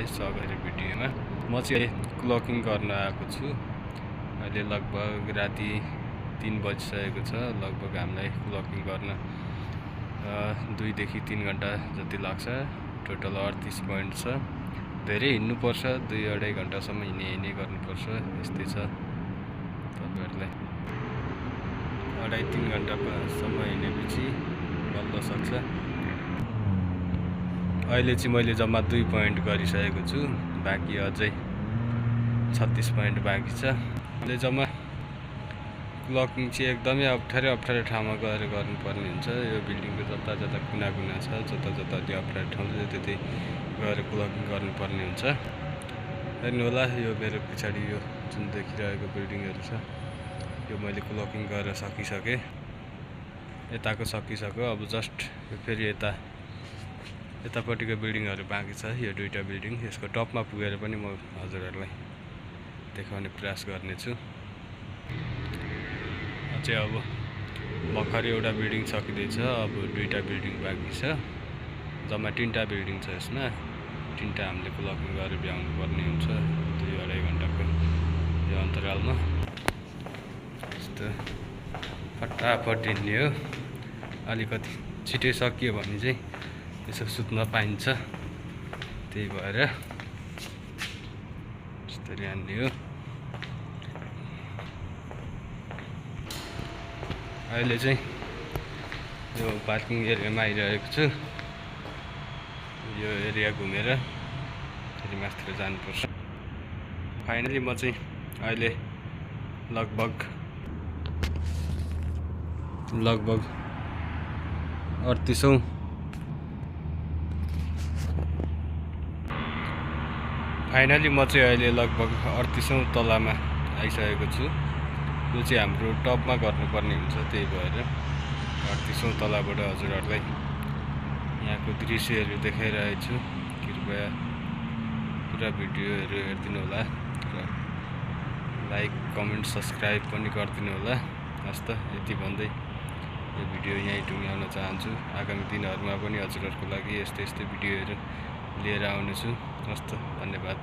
है अगाडि भिडियोमा। म चाहिँ क्लकिङ गर्न आएको छु। अहिले लगभग राति 3 बजिसकेको छ। लगभग हामीलाई क्लकिङ गर्न 2 देखि 3 घण्टा जति लाग्छ। टोटल 38 पोइन्ट छ। धेरै हिँड्नुपर्छ, 2-2.5 घण्टासम्म हिँड्ने गर्नुपर्छ। यस्तै छ तपाईहरुलाई 2.5-3 घण्टासम्म हिँडेपछि बल्ल सक्छ। अहिले चाहिँ मैले जम्मा 2 पोइन्ट गरिसकेको छु। बाँकी अझै 36 पोइन्ट बाँकी छ। अहिले जम्मा क्लकिङ चाहिँ एकदमै अप्ठ्यारो ठाउँमा गएर गर्नुपर्ने हुन्छ। यो बिल्डिङको जता कुना छ, जता त्यो अप्ठ्यारो ठाउँ छ त्यतै गएर क्लकिङ गर्नुपर्ने हुन्छ। हेर्नु होला, यो मेरो पछाडि यो जुन देखिरहेको बिल्डिङहरु छ, यो मैले क्लकिङ गरेर सकिसके। यताको सकिसक्यो। अब जस्ट फेरि यतापट्टिको बिल्डिङहरु बाँकी छ। यो 2टा बिल्डिङ, यसको टपमा पुगेर पनि म हजुरहरुलाई देखाउने प्रयास गर्नेछु। अझै अब भर्खर एउटा बिल्डिङ सकिँदैछ। अब 2टा बिल्डिङ बाँकी छ। जम्मा 3टा बिल्डिङ छ यसमा। 3टा हामीले क्लकिङ गरेर भ्याउनु पर्ने हुन्छ 2-2.5 घण्टाको यो अन्तरालमा। यस्तो फटाफट हिँड्ने हो। अलिकति छिटै सकियो भने चाहिँ यसो सुत्न पाइन्छ। त्यही भएर यस्तरी हान्ने हो। अहिले चाहिँ यो पार्किङ एरियामा आइरहेको छु। यो एरिया घुमेर फेरि माथितिर जानुपर्छ। फाइनली म चाहिँ अहिले लगभग 38औं तलामा आइसकेको छु। यो चाहिँ हाम्रो टपमा गर्नुपर्ने हुन्छ। त्यही भएर 38औं तलाबाट हजुरहरुलाई यहाँको दृश्यहरु देखाइरहेको छु। कृपया पुरा भिडियोहरु हेर्दिनु होला र लाइक, कमेन्ट, सब्स्क्राइब पनि गरिदिनु होला। हस्त यति भन्दै यो भिडियो यहीँ टुङ्ग्याउन चाहन्छु। आगामी दिनहरुमा पनि हजुरहरुको लागि यस्तै भिडियोहरु लिएर आउनेछु। हस्त धन्यवाद।